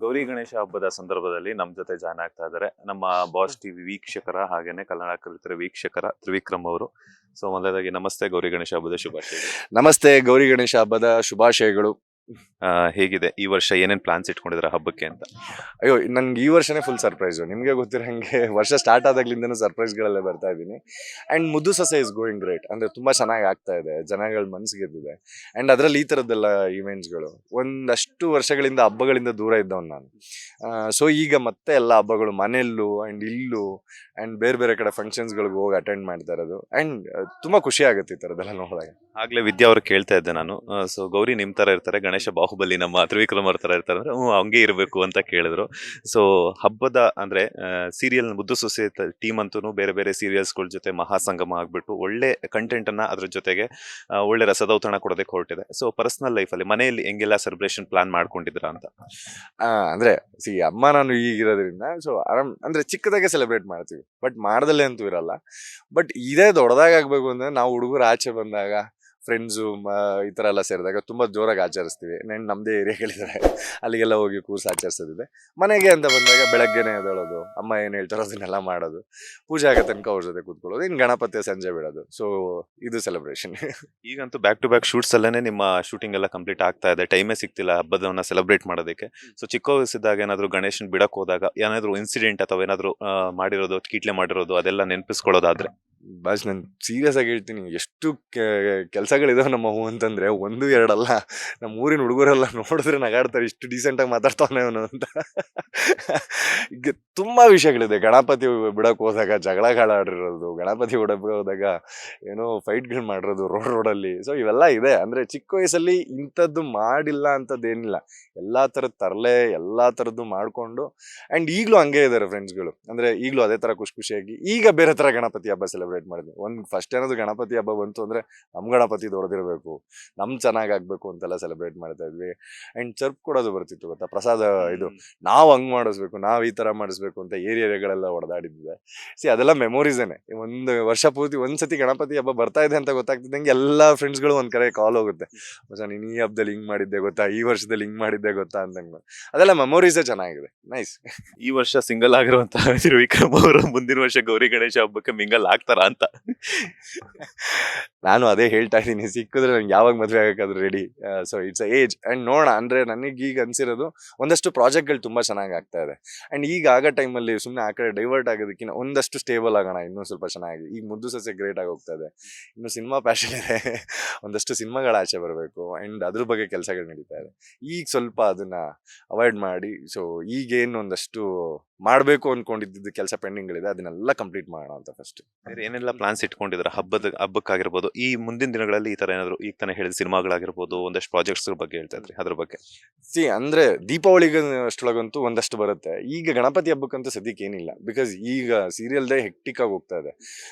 ಗೌರಿ ಗಣೇಶ ಹಬ್ಬದ ಸಂದರ್ಭದಲ್ಲಿ ನಮ್ಮ ಜೊತೆ ಜಾಯ್ನ್ ಆಗ್ತಾ ಇದ್ದಾರೆ ನಮ್ಮ ಬಾಸ್ ಟಿವಿ ವೀಕ್ಷಕರ ಹಾಗೇನೆ ಕನ್ನಡ ಕಲಿತರ ವೀಕ್ಷಕರ ತ್ರಿವಿಕ್ರಮ್ ಅವರು. ಸೊ ಮೊದಲದಾಗಿ ನಮಸ್ತೆ, ಗೌರಿ ಗಣೇಶ ಹಬ್ಬದ ಶುಭಾಶಯಗಳು. ನಮಸ್ತೆ, ಗೌರಿ ಗಣೇಶ ಹಬ್ಬದ ಶುಭಾಶಯಗಳು. ಹೇಗಿದೆ ಈ ವರ್ಷ, ಏನೇನ್ ಪ್ಲಾನ್ಸ್ ಇಟ್ಕೊಂಡಿದ್ರ ಹಬ್ಬಕ್ಕೆ ಅಂತ? ಅಯ್ಯೋ, ನನ್ಗೆ ಈ ವರ್ಷನೇ ಫುಲ್ ಸರ್ಪ್ರೈಸು. ನಿಮಗೆ ಗೊತ್ತಿರೋ ಹಂಗೆ ವರ್ಷ ಸ್ಟಾರ್ಟ್ ಆದಾಗ್ಲಿಂದನೂ ಸರ್ಪ್ರೈಸ್ಗಳಲ್ಲೇ ಬರ್ತಾ ಇದ್ದೀನಿ. ಆ್ಯಂಡ್ ಮುದ್ದು ಸೊಸೆ ಇಸ್ ಗೋಯಿಂಗ್ ಗ್ರೇಟ್. ಅಂದರೆ ತುಂಬ ಚೆನ್ನಾಗಿ ಆಗ್ತಾ ಇದೆ, ಜನಗಳ ಮನ್ಸು ಗೆದ್ದಿದೆ. ಆ್ಯಂಡ್ ಅದರಲ್ಲಿ ಈ ಥರದ್ದೆಲ್ಲ ಈವೆಂಟ್ಸ್ಗಳು ಒಂದಷ್ಟು ವರ್ಷಗಳಿಂದ ಹಬ್ಬಗಳಿಂದ ದೂರ ಇದ್ದವನು ನಾನು. ಸೊ ಈಗ ಮತ್ತೆ ಎಲ್ಲ ಹಬ್ಬಗಳು ಮನೆಯಲ್ಲೂ ಆ್ಯಂಡ್ ಇಲ್ಲೂ ಆ್ಯಂಡ್ ಬೇರೆ ಬೇರೆ ಕಡೆ ಫಂಕ್ಷನ್ಸ್ಗಳಿಗೆ ಹೋಗಿ ಅಟೆಂಡ್ ಮಾಡ್ತಾ ಇರೋದು. ಆ್ಯಂಡ್ ತುಂಬ ಖುಷಿ ಆಗುತ್ತೆ ಈ ಥರದ್ದೆಲ್ಲ ನೋಡಿದಾಗ. ಆಗ್ಲೇ ವಿದ್ಯಾ ಅವ್ರು ಕೇಳ್ತಾ ಇದ್ದೆ ನಾನು, ಸೊ ಗೌರಿ ನಿಮ್ ತರ ಇರ್ತಾರೆ, ಗಣೇಶ ಬಾಹುಬಲಿ ನಮ್ಮ ತ್ರಿವಿಕ್ರಮ್ ಅವ್ರ ತರ ಇರ್ತಾರೆ ಅಂದ್ರೆ ಹಂಗೆ ಇರಬೇಕು ಅಂತ ಕೇಳಿದ್ರು. ಸೊ ಹಬ್ಬದ ಅಂದ್ರೆ ಸೀರಿಯಲ್ ಮುದ್ದು ಸೊಸೆ ಟೀಮ್ ಅಂತೂ ಬೇರೆ ಬೇರೆ ಸೀರಿಯಲ್ಸ್ ಗಳ ಜೊತೆ ಮಹಾಸಂಗಮ ಆಗ್ಬಿಟ್ಟು ಒಳ್ಳೆ ಕಂಟೆಂಟ್ ಅನ್ನ ಅದ್ರ ಜೊತೆಗೆ ಒಳ್ಳೆ ರಸದೌತಣ ಕೊಡೋದಕ್ಕೆ ಹೊರಟಿದೆ. ಸೊ ಪರ್ಸನಲ್ ಲೈಫ್ ಅಲ್ಲಿ ಮನೆಯಲ್ಲಿ ಹೆಂಗೆಲ್ಲ ಸೆಲೆಬ್ರೇಷನ್ ಪ್ಲಾನ್ ಮಾಡ್ಕೊಂಡಿದ್ರ ಅಂತ? ಅಂದ್ರೆ ಅಮ್ಮ ನಾನು ಈಗಿರೋದ್ರಿಂದ ಸೊ ಆರಾಮ್ ಅಂದ್ರೆ ಚಿಕ್ಕದಾಗೆ ಸೆಲೆಬ್ರೇಟ್ ಮಾಡ್ತೀವಿ, ಬಟ್ ಮಾಡ್ದಲ್ಲೇ ಅಂತೂ ಇರಲ್ಲ. ಬಟ್ ಇದೇ ದೊಡ್ಡದಾಗ ಆಗ್ಬೇಕು ಅಂದ್ರೆ ನಾವು ಹುಡುಗರು ಆಚೆ ಬಂದಾಗ ಫ್ರೆಂಡ್ಸು ಈ ಥರ ಎಲ್ಲ ಸೇರಿದಾಗ ತುಂಬ ಜೋರಾಗಿ ಆಚರಿಸ್ತೀವಿ. ನಮ್ಮದೇ ಏರಿಯಾಗಳಿದ್ದಾರೆ, ಅಲ್ಲಿಗೆಲ್ಲ ಹೋಗಿ ಕೂರ್ಸಿ ಆಚರಿಸೋದಿದೆ. ಮನೆಗೆ ಅಂತ ಬಂದಾಗ ಬೆಳಗ್ಗೆನೇ ಎದ್ದೇಳೋದು, ಅಮ್ಮ ಏನು ಹೇಳ್ತಾರೋ ಅದನ್ನೆಲ್ಲ ಮಾಡೋದು, ಪೂಜೆ ಆಗೋ ತನಕ ಅವ್ರ ಜೊತೆ ಕೂತ್ಕೊಳ್ಳೋದು, ಇನ್ನು ಗಣಪತಿ ಸಂಜೆ ಬಿಡೋದು. ಸೊ ಇದು ಸೆಲೆಬ್ರೇಷನ್. ಈಗಂತೂ ಬ್ಯಾಕ್ ಟು ಬ್ಯಾಕ್ ಶೂಟ್ಸ್ ಅಲ್ಲೇ ನಿಮ್ಮ ಶೂಟಿಂಗ್ ಎಲ್ಲ ಕಂಪ್ಲೀಟ್ ಆಗ್ತಾ ಇದೆ, ಟೈಮೇ ಸಿಗ್ತಿಲ್ಲ ಹಬ್ಬದವನ್ನ ಸೆಲೆಬ್ರೇಟ್ ಮಾಡೋದಕ್ಕೆ. ಸೊ ಚಿಕ್ಕ ವಯಸ್ಸಿದ್ದಾಗ ಏನಾದ್ರು ಗಣೇಶನ್ ಬಿಡಕ್ ಹೋದಾಗ ಏನಾದ್ರು ಇನ್ಸಿಡೆಂಟ್ ಅಥವಾ ಏನಾದ್ರು ಮಾಡಿರೋದು, ಕೀಟ್ಲೆ ಮಾಡಿರೋದು ಅದೆಲ್ಲ ನೆನಪಿಸ್ಕೊಳ್ಳೋದಾದ್ರೆ? ಬಸ್ ನಾನು ಸೀರಿಯಸ್ ಆಗಿ ಹೇಳ್ತೀನಿ, ಎಷ್ಟು ಕೆಲಸಗಳಿದಾವೆ ನಮ್ಮ ಹೂ ಅಂತಂದ್ರೆ ಒಂದು ಎರಡಲ್ಲ. ನಮ್ಮ ಊರಿನ ಹುಡುಗರೆಲ್ಲ ನೋಡಿದ್ರೆ ನಗಾಡ್ತಾರೆ, ಇಷ್ಟು ಡೀಸೆಂಟಾಗಿ ಮಾತಾಡ್ತಾನೆ ಅವನು ಅಂತ. ಈಗ ತುಂಬಾ ವಿಷಯಗಳಿದೆ. ಗಣಪತಿ ಬಿಡಕ್ ಹೋದಾಗ ಜಗಳಗಳಾಡಿರೋದು, ಗಣಪತಿ ಬಿಡಕ್ ಹೋದಾಗ ಏನೋ ಫೈಟ್ಗಳು ಮಾಡಿರೋದು ರೋಡಲ್ಲಿ. ಸೊ ಇವೆಲ್ಲ ಇದೆ. ಅಂದ್ರೆ ಚಿಕ್ಕ ವಯಸ್ಸಲ್ಲಿ ಇಂಥದ್ದು ಮಾಡಿಲ್ಲ ಅಂತದ್ದೇನಿಲ್ಲ, ಎಲ್ಲಾ ಥರದ ತರಲೆ ಎಲ್ಲಾ ಥರದ್ದು ಮಾಡ್ಕೊಂಡು. ಆ್ಯಂಡ್ ಈಗಲೂ ಹಂಗೆ ಇದ್ದಾರೆ ಫ್ರೆಂಡ್ಸ್ಗಳು. ಅಂದ್ರೆ ಈಗಲೂ ಅದೇ ಥರ ಖುಷಿಯಾಗಿ ಈಗ ಬೇರೆ ಥರ ಗಣಪತಿ ಹಬ್ಬ ಸೆಲೆಬ್ರೇಟ್ ಮಾಡಿದ್ವಿ. ಫಸ್ಟ್ ಏನಾದ್ರು ಗಣಪತಿ ಹಬ್ಬ ಬಂತು ಅಂದ್ರೆ ನಮ್ ಗಣಪತಿ ದೊಡ್ಡದಿರ್ಬೇಕು, ಚೆನ್ನಾಗ್ ಆಗ್ಬೇಕು ಅಂತೆಲ್ಲ ಸೆಲೆಬ್ರೇಟ್ ಮಾಡ್ತಾ ಇದ್ವಿ. ಅಂಡ್ ಚರ್ಪ್ ಕೊಡೋದು ಬರ್ತಿತ್ತು ಗೊತ್ತಾ, ಪ್ರಸಾದ. ಇದು ನಾವ್ ಹಂಗ್ ಮಾಡಿಸ್ಬೇಕು, ನಾವ್ ಈ ತರ ಮಾಡಿಸ್ಬೇಕು ಅಂತ ಏರಿಯಾಗಳೆಲ್ಲ ಹೊಡೆದಾಡಿದ್ದೆ. ಅದೆಲ್ಲ ಮೆಮೊರೀಸೇನೆ. ಒಂದು ವರ್ಷ ಪೂರ್ತಿ ಒಂದ್ಸತಿ ಗಣಪತಿ ಹಬ್ಬ ಬರ್ತಾ ಇದೆ ಅಂತ ಗೊತ್ತಾಗ್ತಿದ್ದಂಗೆ ಎಲ್ಲಾ ಫ್ರೆಂಡ್ಸ್ಗಳು ಒಂದ್ ಕಡೆ ಕಾಲ್ ಹೋಗುತ್ತೆ, ನೀನ್ ಈ ಹಬ್ಬದಲ್ಲಿ ಹಿಂಗ್ ಮಾಡಿದ್ದೆ ಗೊತ್ತಾ, ಈ ವರ್ಷದಲ್ಲಿ ಹಿಂಗ್ ಮಾಡಿದ್ದೆ ಗೊತ್ತಾ ಅಂತಂಗ. ಅದೆಲ್ಲ ಮೆಮೊರೀಸೇ ಚೆನ್ನಾಗಿದೆ. ನೈಸ್. ಈ ವರ್ಷ ಸಿಂಗಲ್ ಆಗಿರುವಂತಹ ವಿಕ್ರಮ್ ಅವರು ಮುಂದಿನ ವರ್ಷ ಗೌರಿ ಗಣೇಶ ಹಬ್ಬಕ್ಕೆ ಮಿಂಗಲ್ ಆಗ್ತಾರ ಅಂತ? ನಾನು ಅದೇ ಹೇಳ್ತಾ ಇದ್ದೀನಿ, ಸಿಕ್ಕಿದ್ರೆ ನಂಗೆ ಯಾವಾಗ ಮದ್ವೆ ಆಗಕ್ಕಾದ್ರೂ ready. So it's age. And ನೋಡೋಣ. ಅಂದ್ರೆ ನನಗೆ ಈಗ ಅನ್ಸಿರೋದು ಒಂದಷ್ಟು ಪ್ರಾಜೆಕ್ಟ್ಗಳು ತುಂಬಾ ಚೆನ್ನಾಗಿ ಆಗ್ತಾ ಇದೆ. ಅಂಡ್ ಈಗ ಆಗ ಟೈಮಲ್ಲಿ ಸುಮ್ಮನೆ ಆ ಕಡೆ ಡೈವರ್ಟ್ ಆಗೋದಕ್ಕಿಂತ ಒಂದಷ್ಟು ಸ್ಟೇಬಲ್ ಆಗೋಣ, ಇನ್ನೂ ಸ್ವಲ್ಪ ಚೆನ್ನಾಗಿ. ಈಗ ಮುದ್ದು ಸಸ್ಯ ಗ್ರೇಟ್ ಆಗಿ ಹೋಗ್ತಾ ಇದೆ, ಇನ್ನು ಸಿನಿಮಾ ಪ್ಯಾಷನ್ ಇದೆ, ಒಂದಷ್ಟು ಸಿನಿಮಾಗಳ ಆಚೆ ಬರಬೇಕು. ಅಂಡ್ ಅದ್ರ ಬಗ್ಗೆ ಕೆಲಸಗಳು ನಡೀತಾ ಇದೆ. ಈಗ ಸ್ವಲ್ಪ ಅದನ್ನ ಅವಾಯ್ಡ್ ಮಾಡಿ, ಸೊ ಈಗೇನು ಒಂದಷ್ಟು ಮಾಡ್ಬೇಕು ಅನ್ಕೊಂಡಿದ್ದು ಕೆಲಸ ಪೆಂಡಿಂಗ್ಗಳಿದೆ, ಅದನ್ನೆಲ್ಲ ಕಂಪ್ಲೀಟ್ ಮಾಡೋಣ ಅಂತ ಫಸ್ಟ್. ಏನೆಲ್ಲ ಪ್ಲಾನ್ಸ್ ಇಟ್ಕೊಂಡಿದ್ರ ಹಬ್ಬಕ್ಕಾಗಿರ್ಬೋದು, ಈ ಮುಂದಿನ ದಿನಗಳಲ್ಲಿ ಈ ತರ ಏನಾದ್ರು ಈಗ ತಾನೇ ಹೇಳಿದ ಸಿನಿಮಾಗಳಾಗಿರ್ಬೋದು, ಒಂದಷ್ಟು ಪ್ರಾಜೆಕ್ಟ್ಸ್ ಬಗ್ಗೆ ಹೇಳ್ತಾ ಇದ್ರಿ, ಅದ್ರ ಬಗ್ಗೆ? ಅಂದ್ರೆ ದೀಪಾವಳಿಗೆ ಅಷ್ಟೊಳಗಂತೂ ಒಂದಷ್ಟು ಬರುತ್ತೆ. ಈಗ ಗಣಪತಿ ಹಬ್ಬಕ್ಕಂತೂ ಸದ್ಯಕ್ಕೆ ಏನಿಲ್ಲ, ಬಿಕಾಸ್ ಈಗ ಸೀರಿಯಲ್ದೇ ಹೆಕ್ಟಿಕ್ ಆಗಿ ಹೋಗ್ತಾ ಇದೆ.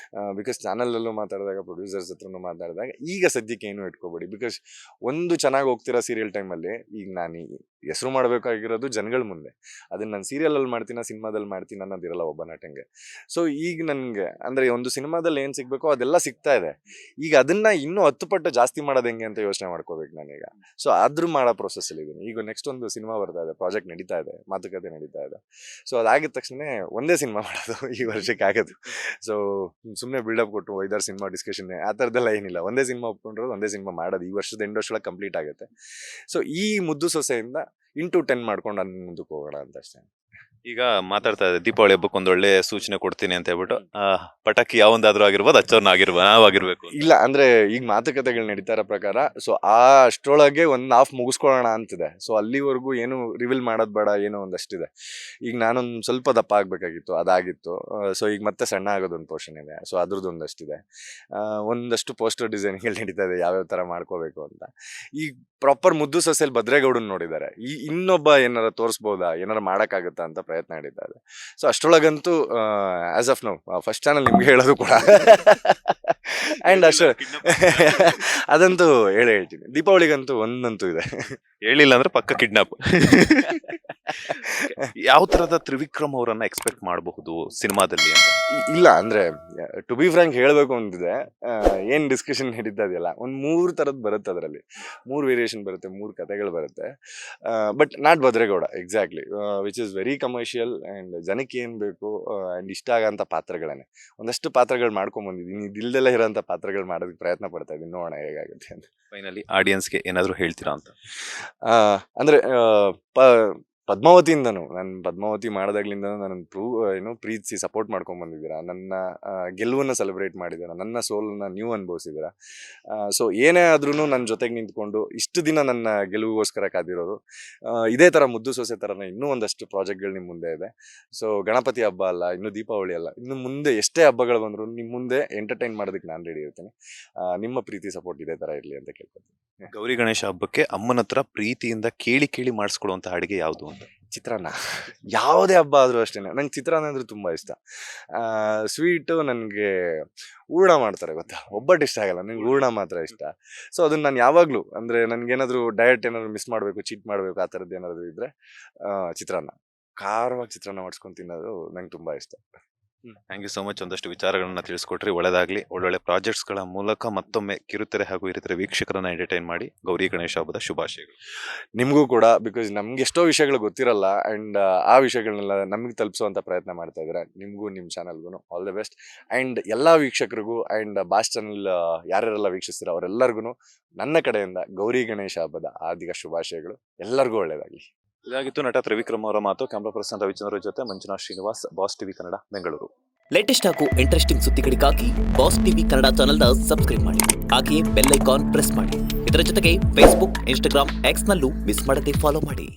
ಬಿಕಾಸ್ ಚಾನಲಲ್ಲೂ ಮಾತಾಡಿದಾಗ, ಪ್ರೊಡ್ಯೂಸರ್ಸ್ ಹತ್ರನೂ ಮಾತಾಡಿದಾಗ, ಈಗ ಸದ್ಯಕ್ಕೆ ಏನು ಇಟ್ಕೋಬೇಡಿ. ಬಿಕಾಸ್ ಒಂದು ಚೆನ್ನಾಗಿ ಹೋಗ್ತಿರೋ ಸೀರಿಯಲ್ ಟೈಮಲ್ಲಿ ಈಗ ನಾನು ಹೆಸರು ಮಾಡಬೇಕಾಗಿರೋದು ಜನಗಳ ಮುಂದೆ. ಅದನ್ನ ನಾನು ಸೀರಿಯಲಲ್ಲಿ ಮಾಡ್ತೀನಿ, ಸಿನಿಮಾದಲ್ಲಿ ಮಾಡ್ತೀನಿ ಅನ್ನೋದಿರಲ್ಲ ಒಬ್ಬ ನಟಂಗೆ. ಸೊ ಈಗ ನನ್ಗೆ ಅಂದ್ರೆ ಒಂದು ಸಿನಿಮಾದಲ್ಲಿ ಏನ್ ಸಿಗ್ಬೇಕೋ ಅದೆಲ್ಲ ಸಿಗ್ತಾ ಇದೆ. ಈಗ ಅದನ್ನ ಇನ್ನೂ 10 ಪಟ್ಟು ಜಾಸ್ತಿ ಮಾಡೋದು ಹೆಂಗೆ ಅಂತ ಯೋಚನೆ ಮಾಡ್ಕೋಬೇಕು ನಾನೀಗ. ಸೊ ಆದ್ರೂ ಮಾಡೋ ಪ್ರೊಸೆಸ್ ಅಲ್ಲಿ ಇದೀನಿ. ಈಗ ನೆಕ್ಸ್ಟ್ ಒಂದು ಸಿನಿಮಾ ಬರ್ತಾ ಇದೆ, ಪ್ರಾಜೆಕ್ಟ್ ನಡೀತಾ ಇದೆ, ಮಾತುಕತೆ ನಡೀತಾ ಇದೆ. ಸೊ ಅದಾಗಿದ ತಕ್ಷಣ ಒಂದೇ ಸಿನಿಮಾ ಮಾಡೋದು ಈ ವರ್ಷಕ್ಕೆ ಆಗೋದು. ಸೊ ಸುಮ್ಮನೆ ಬಿಲ್ಡಪ್ ಕೊಟ್ಟು 5-6 ಸಿನಿಮಾ ಡಿಸ್ಕಷನ್ ಆ ಥರದ್ದೆಲ್ಲ ಏನಿಲ್ಲ. ಒಂದೇ ಸಿನಿಮಾ ಒಪ್ಕೊಂಡ್ರೆ ಒಂದೇ ಸಿನಿಮಾ ಮಾಡೋದು. ಈ ವರ್ಷದ ಎಂಡ್ ವರ್ಷದೊಳಗೆ ಕಂಪ್ಲೀಟ್ ಆಗುತ್ತೆ. ಸೊ ಈ ಮುದ್ದು ಸೊಸೆಯಿಂದ 10 ಮಾಡ್ಕೊಂಡು ಅಲ್ಲಿ ಮುಂದಕ್ಕೆ ಹೋಗೋಣ ಅಂತ ಅಷ್ಟೇ. ಈಗ ಮಾತಾಡ್ತಾ ಇದೆ ದೀಪಾವಳಿ ಹಬ್ಬಕ್ಕೆ ಒಂದೊಳ್ಳೆ ಸೂಚನೆ ಕೊಡ್ತೀನಿ ಅಂತ ಹೇಳ್ಬಿಟ್ಟು, ಪಟಾಕಿ ಯಾವೊಂದಾದ್ರೂ ಆಗಿರ್ಬೋದು, ನಾವಾಗಿರ್ಬೇಕು ಇಲ್ಲ. ಅಂದ್ರೆ ಈಗ ಮಾತುಕತೆಗಳು ನಡೀತಾ ಇರೋ ಪ್ರಕಾರ ಸೊ ಅಷ್ಟರೊಳಗೆ ಒಂದು ಹಾಫ್ ಮುಗಿಸ್ಕೊಳ್ಳೋಣ ಅಂತಿದೆ. ಸೊ ಅಲ್ಲಿವರೆಗೂ ಏನು ರಿವೀಲ್ ಮಾಡೋದು ಬೇಡ, ಏನೋ ಒಂದಷ್ಟಿದೆ. ಈಗ ನಾನೊಂದು ಸ್ವಲ್ಪ ದಪ್ಪ ಆಗ್ಬೇಕಾಗಿತ್ತು, ಅದಾಗಿತ್ತು. ಸೊ ಈಗ ಮತ್ತೆ ಸಣ್ಣ ಆಗೋದೊಂದು ಪೋರ್ಷನ್ ಇದೆ. ಸೊ ಅದ್ರದ್ದು ಒಂದಷ್ಟಿದೆ. ಒಂದಷ್ಟು ಪೋಸ್ಟರ್ ಡಿಸೈನ್ಗಳು ನಡೀತಾ ಇದೆ, ಯಾವ್ಯಾವ ತರ ಮಾಡ್ಕೋಬೇಕು ಅಂತ. ಈಗ ಪ್ರಾಪರ್ ಮುದ್ದು ಸೊಸೆಲ್ ಭದ್ರೇಗೌಡನ್ ನೋಡಿದ್ದಾರೆ. ಈ ಇನ್ನೊಬ್ಬ ಏನಾರ ತೋರಿಸ್ಬೋದಾ, ಏನಾರ ಮಾಡಕ್ಕಾಗತ್ತಾ ಅಂತ ಪ್ರಯತ್ನ ನಡೀತಾ ಇದೆ. ಸೊ ಅಷ್ಟರೊಳಗಂತೂ as of now first channel ನಿಮ್ಗೆ ಹೇಳೋದು ಕೂಡ ಅಂಡ್ ಅಷ್ಟು ಅದಂತೂ ಹೇಳ್ತೀನಿ. ದೀಪಾವಳಿಗಂತೂ ಒಂದಂತೂ ಇದೆ, ಹೇಳಿಲ್ಲ ಅಂದ್ರೆ ಪಕ್ಕ ಕಿಡ್ನಾಪ್. ಯಾವ ತರದ ತ್ರಿವಿಕ್ರಮ್ ಅವರನ್ನ ಎಕ್ಸ್ಪೆಕ್ಟ್ ಮಾಡಬಹುದು ಸಿನಿಮಾದಲ್ಲಿ ಅಂತ? ಇಲ್ಲ ಅಂದ್ರೆ ಟು ಬಿ ಫ್ರಾಂಕ್ ಹೇಳ್ಬೇಕು ಅಂತಿದೆ, ಏನ್ ಡಿಸ್ಕಷನ್ ನಡೀತಾ ಇದೆಯಲ್ಲ, ಒಂದ್ 3 ತರದ್ ಬರುತ್ತೆ ಅದರಲ್ಲಿ, 3 ವೇರಿಯೇಷನ್ ಬರುತ್ತೆ, 3 ಕಥೆಗಳು ಬರುತ್ತೆ. But not Bhadregowda exactly, which is very commercial and ಜನಕ್ಕೆ ಏನ್ ಬೇಕು ಅಂಡ್ ಇಷ್ಟ ಆಗಂತ ಪಾತ್ರಗಳನ್ನೇ ಒಂದಷ್ಟು ಪಾತ್ರಗಳು ಮಾಡ್ಕೊಂಡ್ ಬಂದಿದ್ದೀನಿ. ಇದಿಲ್ದೆಲ್ಲ ಇರೋಂಥ ಪಾತ್ರಗಳು ಮಾಡೋದಕ್ಕೆ ಪ್ರಯತ್ನ ಪಡ್ತಾ ಇದ್ದೀನಿ, ನೋಡೋಣ ಹೇಗಾಗುತ್ತೆ ಅಂತ. ಫೈನಲಿ ಆಡಿಯನ್ಸ್ಗೆ ಏನಾದ್ರು ಹೇಳ್ತೀರಾ ಅಂತ? ಅಂದ್ರೆ ಪದ್ಮಾವತಿಯಿಂದನು, ನಾನು ಪದ್ಮಾವತಿ ಮಾಡಿದಾಗ್ಲಿಂದ ನನ್ನ ಪ್ರೀತಿಸಿ ಸಪೋರ್ಟ್ ಮಾಡ್ಕೊಂಡ್ ಬಂದಿದ್ದೀರಾ, ನನ್ನ ಗೆಲುವನ್ನ ಸೆಲೆಬ್ರೇಟ್ ಮಾಡಿದ್ದೀರಾ, ನನ್ನ ಸೋಲನ್ನ ನೀವು ಅನುಭವಿಸಿದ್ದೀರಾ. ಸೊ ಏನೇ ಆದ್ರೂ ನನ್ನ ಜೊತೆಗೆ ನಿಂತ್ಕೊಂಡು ಇಷ್ಟು ದಿನ ನನ್ನ ಗೆಲುವಿಗೋಸ್ಕರ ಕಾದಿರೋದು. ಇದೇ ತರ ಮುದ್ದು ಸೊಸೆ ತರನೇ ಇನ್ನೂ ಒಂದಷ್ಟು ಪ್ರಾಜೆಕ್ಟ್ಗಳು ನಿಮ್ಮ ಮುಂದೆ ಇದೆ. ಸೊ ಗಣಪತಿ ಹಬ್ಬ ಅಲ್ಲ, ಇನ್ನು ದೀಪಾವಳಿ ಅಲ್ಲ, ಇನ್ನು ಮುಂದೆ ಎಷ್ಟೇ ಹಬ್ಬಗಳು ಬಂದ್ರು ನಿಮ್ಮ ಮುಂದೆ ಎಂಟರ್ಟೈನ್ ಮಾಡೋದಕ್ಕೆ ನಾನು ರೆಡಿ ಇರ್ತೀನಿ. ನಿಮ್ಮ ಪ್ರೀತಿ ಸಪೋರ್ಟ್ ಇದೇ ತರ ಇರಲಿ ಅಂತ ಕೇಳ್ಕೊತೀನಿ. ಗೌರಿ ಗಣೇಶ ಹಬ್ಬಕ್ಕೆ ಅಮ್ಮನ ಹತ್ರ ಪ್ರೀತಿಯಿಂದ ಕೇಳಿ ಕೇಳಿ ಮಾಡಿಸ್ಕೊಡುವಂತ ಅಡಿಗೆ ಯಾವುದು ಅಂತ? ಚಿತ್ರಾನ್ನ. ಯಾವುದೇ ಹಬ್ಬ ಆದ್ರೂ ಅಷ್ಟೇನೆ, ನಂಗೆ ಚಿತ್ರಾನ್ನ ಅಂದ್ರೆ ತುಂಬಾ ಇಷ್ಟ. ಸ್ವೀಟು ನನಗೆ ಹೂರ್ಣ ಮಾಡ್ತಾರೆ ಗೊತ್ತಾ, ಒಬ್ಬಟ್ಟು ಇಷ್ಟ ಆಗಲ್ಲ, ನಂಗೆ ಹೂರ್ಣ ಮಾತ್ರ ಇಷ್ಟ. ಸೊ ಅದನ್ನ ನಾನು ಯಾವಾಗ್ಲೂ ಅಂದ್ರೆ ನನ್ಗೇನಾದ್ರು ಡಯಟ್ ಏನಾದ್ರು ಮಿಸ್ ಮಾಡ್ಬೇಕು, ಚೀಟ್ ಮಾಡ್ಬೇಕು, ಆ ಥರದ್ದು ಏನಾದ್ರು ಇದ್ರೆ ಚಿತ್ರಾನ್ನ, ಖಾರವಾಗಿ ಚಿತ್ರಾನ್ನ ಮಾಡ್ಸ್ಕೊಂಡು ತಿನ್ನೋದು ನಂಗೆ ತುಂಬಾ ಇಷ್ಟ. Thank you so much. ಒಂದಷ್ಟು ವಿಚಾರಗಳನ್ನ ತಿಳಿಸ್ಕೊಟ್ರಿ, ಒಳ್ಳೆದಾಗ್ಲಿ. ಒಳ್ಳೊಳ್ಳೆ ಪ್ರಾಜೆಕ್ಟ್ಸ್ಗಳ ಮೂಲಕ ಮತ್ತೊಮ್ಮೆ ಕಿರುತೆರೆ ಹಾಗೂ ಹಿರಿತೆರೆ ವೀಕ್ಷಕರನ್ನ ಎಂಟರ್ಟೈನ್ ಮಾಡಿ. ಗೌರಿ ಗಣೇಶ ಹಬ್ಬದ ಶುಭಾಶಯಗಳು. ನಿಮಗೂ ಕೂಡ, ಬಿಕಾಸ್ ನಮ್ಗೆ ಎಷ್ಟೋ ವಿಷಯಗಳು ಗೊತ್ತಿರಲ್ಲ ಅಂಡ್ ಆ ವಿಷಯಗಳನ್ನೆಲ್ಲ ನಮಗೆ ತಲುಪಿಸುವಂತ ಪ್ರಯತ್ನ ಮಾಡ್ತಾ ಇದ್ದಾರೆ. ನಿಮಗೂ ನಿಮ್ಮ ಚಾನಲ್ಗೂ ಆಲ್ ದ ಬೆಸ್ಟ್. ಅಂಡ್ ಎಲ್ಲಾ ವೀಕ್ಷಕರಿಗೂ ಅಂಡ್ ಬಾಸ್ ಚಾನಲ್ ಯಾರ್ಯಾರೆಲ್ಲ ವೀಕ್ಷಿಸ್ತೀರ ಅವರೆಲ್ಲರಿಗೂ ನನ್ನ ಕಡೆಯಿಂದ ಗೌರಿ ಗಣೇಶ ಹಬ್ಬದ ಹಾರ್ದಿಕ ಶುಭಾಶಯಗಳು. ಎಲ್ಲರಿಗೂ ಒಳ್ಳೇದಾಗ್ಲಿ. ಇದಾಗಿತ್ತು ನಟ ತ್ರಿವಿಕ್ರಮ್ ಅವರ ಮಾತು. ಕ್ಯಾಮ್ರಾ ಪರ್ಸನ್ ರವಿಚಂದ್ರ ಜೊತೆ Manjunath Srinivas, boss TV Kannada, Bengaluru. Latest ಹಾಗೂ ಇಂಟ್ರೆಸ್ಟಿಂಗ್ ಸುದ್ದಿಗಳಿಗಾಗಿ ಬಾಸ್ ಟಿವಿ ಕನ್ನಡ ಚಾನೆಲ್ನ ಸಬ್ಸ್ಕ್ರೈಬ್ ಮಾಡಿ. ಹಾಗೆಯೇ ಬೆಲ್ ಐಕಾನ್ ಪ್ರೆಸ್ ಮಾಡಿ. ಇದರ ಜೊತೆಗೆ ಫೇಸ್ಬುಕ್, ಇನ್ಸ್ಟಾಗ್ರಾಮ್, ಎಕ್ಸ್ನಲ್ಲೂ ಮಿಸ್ ಮಾಡದೆ ಫಾಲೋ ಮಾಡಿ.